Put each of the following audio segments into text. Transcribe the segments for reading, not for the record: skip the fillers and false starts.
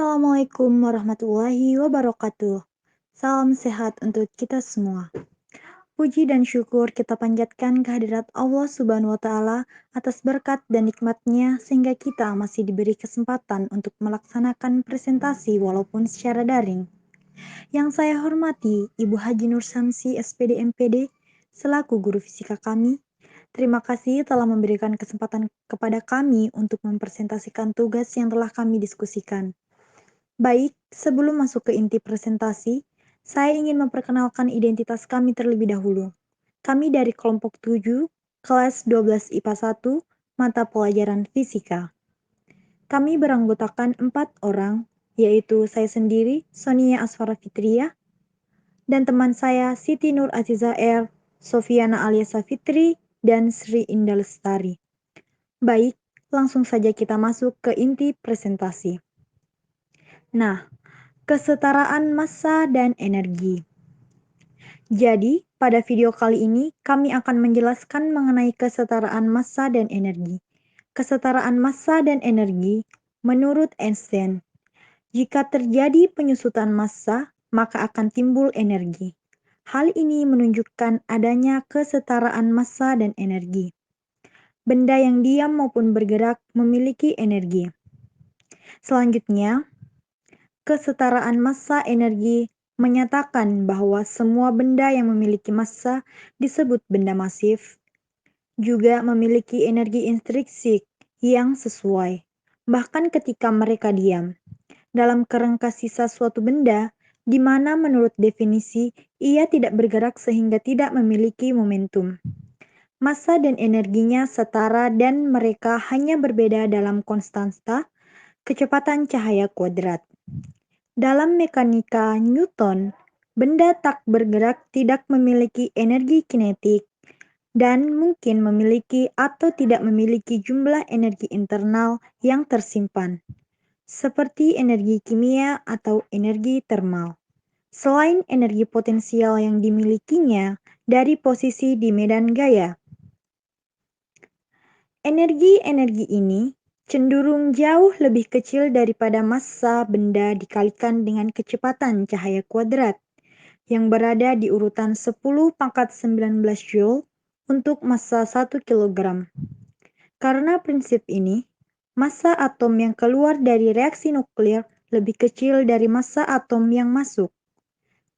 Assalamualaikum warahmatullahi wabarakatuh. Salam sehat untuk kita semua. Puji dan syukur kita panjatkan kehadirat Allah Subhanahu wa Ta'ala atas berkat dan nikmatnya sehingga kita masih diberi kesempatan untuk melaksanakan presentasi walaupun secara daring. Yang saya hormati Ibu Haji Nur Samsi SPD MPD selaku guru fisika kami. Terima kasih telah memberikan kesempatan kepada kami untuk mempresentasikan tugas yang telah kami diskusikan. Baik, sebelum masuk ke inti presentasi, saya ingin memperkenalkan identitas kami terlebih dahulu. Kami dari kelompok 7, kelas 12 IPA 1, mata pelajaran fisika. Kami beranggotakan 4 orang, yaitu saya sendiri, Sonia Asfara Fitria, dan teman saya Siti Nur Aziza R, Sofiana Aliasa Fitri, dan Sri Indah Lestari. Baik, langsung saja kita masuk ke inti presentasi. Nah, kesetaraan massa dan energi. Jadi, pada video kali ini kami akan menjelaskan mengenai kesetaraan massa dan energi. Kesetaraan massa dan energi menurut Einstein. Jika terjadi penyusutan massa, maka akan timbul energi. Hal ini menunjukkan adanya kesetaraan massa dan energi. Benda yang diam maupun bergerak memiliki energi. Selanjutnya, kesetaraan massa energi menyatakan bahwa semua benda yang memiliki massa disebut benda masif, juga memiliki energi intrinsik yang sesuai, bahkan ketika mereka diam. Dalam kerangka sisa suatu benda, di mana menurut definisi ia tidak bergerak sehingga tidak memiliki momentum. Massa dan energinya setara dan mereka hanya berbeda dalam konstanta kecepatan cahaya kuadrat. Dalam mekanika Newton, benda tak bergerak tidak memiliki energi kinetik dan mungkin memiliki atau tidak memiliki jumlah energi internal yang tersimpan, seperti energi kimia atau energi termal, selain energi potensial yang dimilikinya dari posisi di medan gaya. Energi-energi ini cenderung jauh lebih kecil daripada massa benda dikalikan dengan kecepatan cahaya kuadrat yang berada di urutan 10⁻⁹ Joule untuk massa 1 kg. Karena prinsip ini, massa atom yang keluar dari reaksi nuklir lebih kecil dari massa atom yang masuk.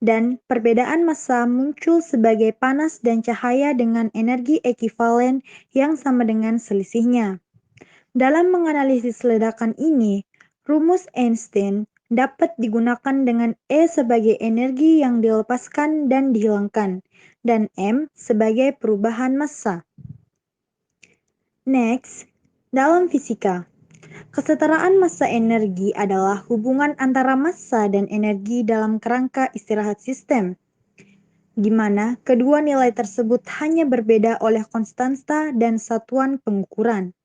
Dan perbedaan massa muncul sebagai panas dan cahaya dengan energi ekivalen yang sama dengan selisihnya. Dalam menganalisis ledakan ini, rumus Einstein dapat digunakan dengan E sebagai energi yang dilepaskan dan dihilangkan, dan M sebagai perubahan massa. Next, dalam fisika, kesetaraan massa energi adalah hubungan antara massa dan energi dalam kerangka istirahat sistem, di mana kedua nilai tersebut hanya berbeda oleh konstanta dan satuan pengukuran.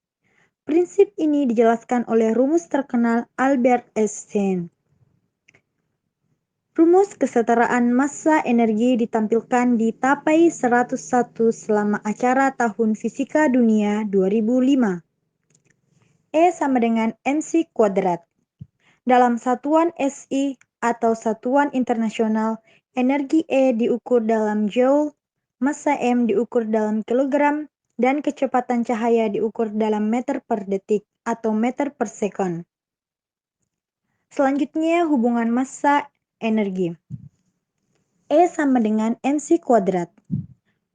Prinsip ini dijelaskan oleh rumus terkenal Albert Einstein. Rumus kesetaraan massa energi ditampilkan di tapai 101 selama acara Tahun Fisika Dunia 2005. E sama dengan mc kuadrat. Dalam satuan SI atau satuan internasional, energi E diukur dalam joule, massa M diukur dalam kilogram, dan kecepatan cahaya diukur dalam meter per detik atau meter per sekon. Selanjutnya, hubungan massa energi. E sama dengan mc kuadrat.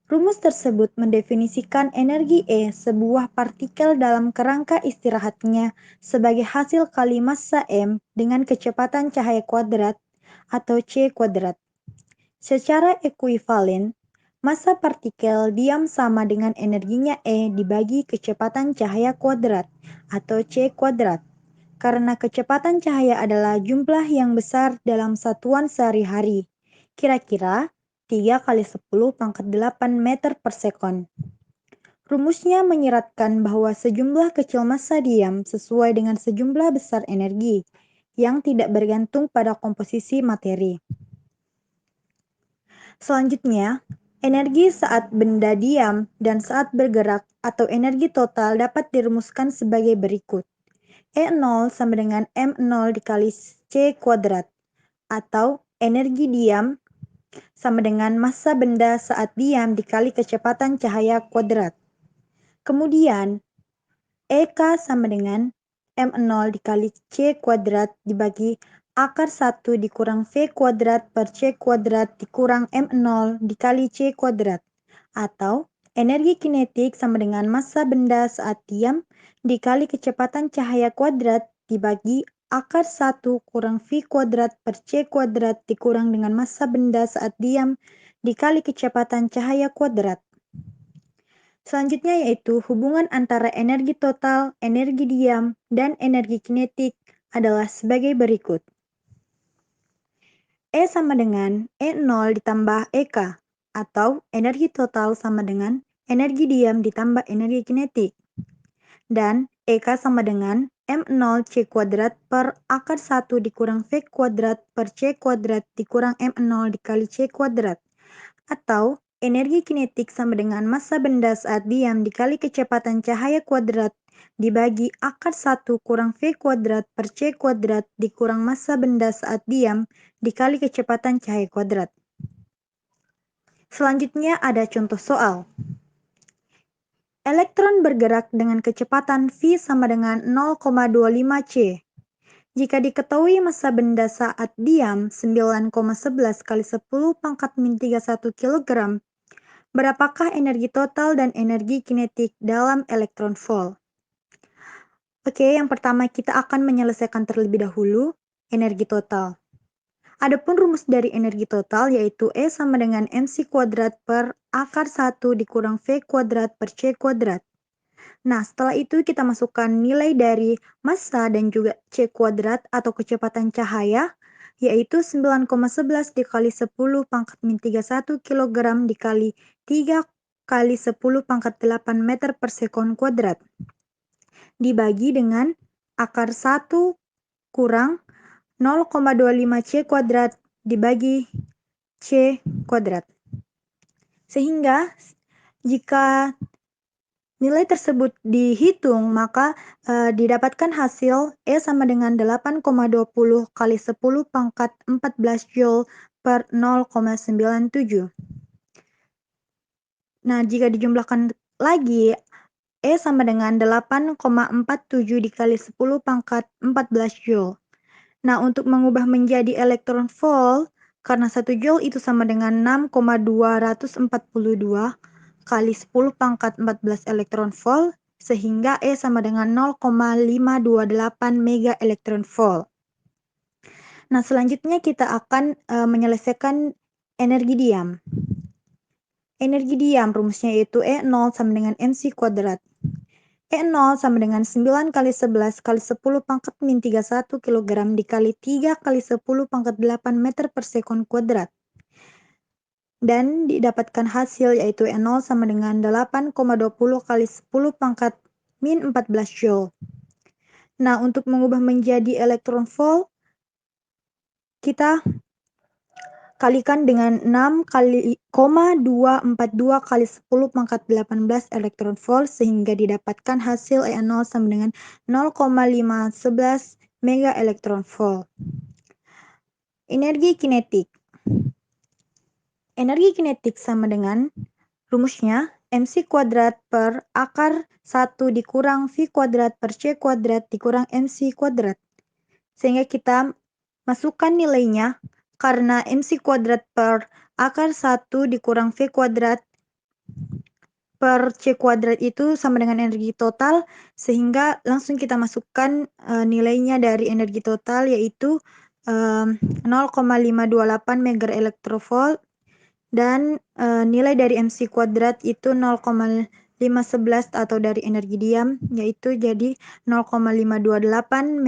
Rumus tersebut mendefinisikan energi E, sebuah partikel dalam kerangka istirahatnya, sebagai hasil kali massa M dengan kecepatan cahaya kuadrat atau C kuadrat. Secara ekuivalen, massa partikel diam sama dengan energinya E dibagi kecepatan cahaya kuadrat atau C kuadrat. Karena kecepatan cahaya adalah jumlah yang besar dalam satuan sehari-hari, kira-kira 3 kali 10⁸ meter per sekon. Rumusnya menyiratkan bahwa sejumlah kecil massa diam sesuai dengan sejumlah besar energi, yang tidak bergantung pada komposisi materi. Selanjutnya, energi saat benda diam dan saat bergerak atau energi total dapat dirumuskan sebagai berikut. E0 sama dengan M0 dikali C kuadrat, atau energi diam sama dengan massa benda saat diam dikali kecepatan cahaya kuadrat. Kemudian, EK sama dengan M0 dikali C kuadrat dibagi akar 1 dikurang V kuadrat per C kuadrat dikurang M0 dikali C kuadrat. Atau energi kinetik sama dengan massa benda saat diam dikali kecepatan cahaya kuadrat dibagi akar 1 kurang V kuadrat per C kuadrat dikurang dengan massa benda saat diam dikali kecepatan cahaya kuadrat. Selanjutnya yaitu hubungan antara energi total, energi diam, dan energi kinetik adalah sebagai berikut. E sama dengan E0 ditambah EK, atau energi total sama dengan energi diam ditambah energi kinetik. Dan EK sama dengan M0 C kuadrat per akar 1 dikurang V kuadrat per C kuadrat dikurang M0 dikali C kuadrat. Atau energi kinetik sama dengan massa benda saat diam dikali kecepatan cahaya kuadrat dibagi akar 1 kurang V kuadrat per C kuadrat dikurang massa benda saat diam dikali kecepatan cahaya kuadrat. Selanjutnya ada contoh soal. Elektron bergerak dengan kecepatan V sama dengan 0,25 C. Jika diketahui massa benda saat diam 9,11 kali 10 pangkat min 31 kg, berapakah energi total dan energi kinetik dalam elektron volt? Oke, yang pertama kita akan menyelesaikan terlebih dahulu energi total. Adapun rumus dari energi total yaitu E sama dengan mc kuadrat per akar 1 dikurang V kuadrat per C kuadrat. Nah, setelah itu kita masukkan nilai dari massa dan juga C kuadrat atau kecepatan cahaya, yaitu 9,11 dikali 10 pangkat min 31 kg dikali 3 kali 10 pangkat 8 meter per sekon kuadrat. Dibagi dengan akar 1 kurang 0,25 C kuadrat dibagi C kuadrat. Sehingga jika nilai tersebut dihitung, maka didapatkan hasil E sama dengan 8,20 kali 10 pangkat 14 Joule per 0,97. Nah, jika dijumlahkan lagi, E sama dengan 8,47 dikali 10 pangkat 14 Joule. Nah, untuk mengubah menjadi elektron volt, karena 1 Joule itu sama dengan 6,242 kali 10 pangkat 14 elektron volt, sehingga E sama dengan 0,528 mega elektron volt. Nah, selanjutnya kita akan menyelesaikan energi diam. Energi diam rumusnya yaitu E0 sama dengan mc kuadrat. E0 sama dengan 9 kali 11 kali 10 pangkat min 31 kg dikali 3 kali 10 pangkat 8 meter per sekon kuadrat. Dan didapatkan hasil yaitu E0 sama dengan 8,20 kali 10 pangkat min 14 Joule. Nah, untuk mengubah menjadi elektron volt, kita kalikan dengan 6,242 kali 10 pangkat 18 elektron volt sehingga didapatkan hasil E0 sama dengan 0,511 mega elektron volt. Energi kinetik. Energi kinetik sama dengan rumusnya mc kuadrat per akar 1 dikurang V kuadrat per C kuadrat dikurang mc kuadrat. Sehingga kita masukkan nilainya karena mc kuadrat per akar 1 dikurang V kuadrat per C kuadrat itu sama dengan energi total, sehingga langsung kita masukkan nilainya dari energi total yaitu 0,528 mega elektrovolt dan nilai dari mc kuadrat itu 0,511 atau dari energi diam yaitu jadi 0,528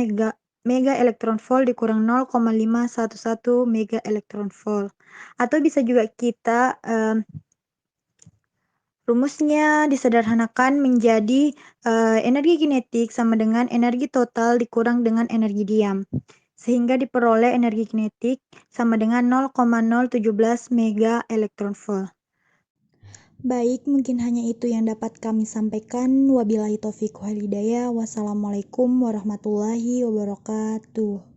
mega elektron volt dikurang 0,511 mega elektron volt. Atau bisa juga kita rumusnya disederhanakan menjadi energi kinetik sama dengan energi total dikurang dengan energi diam. Sehingga diperoleh energi kinetik sama dengan 0,017 mega elektron volt. Baik, mungkin hanya itu yang dapat kami sampaikan. Wabillahi taufiq wal hidayah. Wassalamualaikum warahmatullahi wabarakatuh.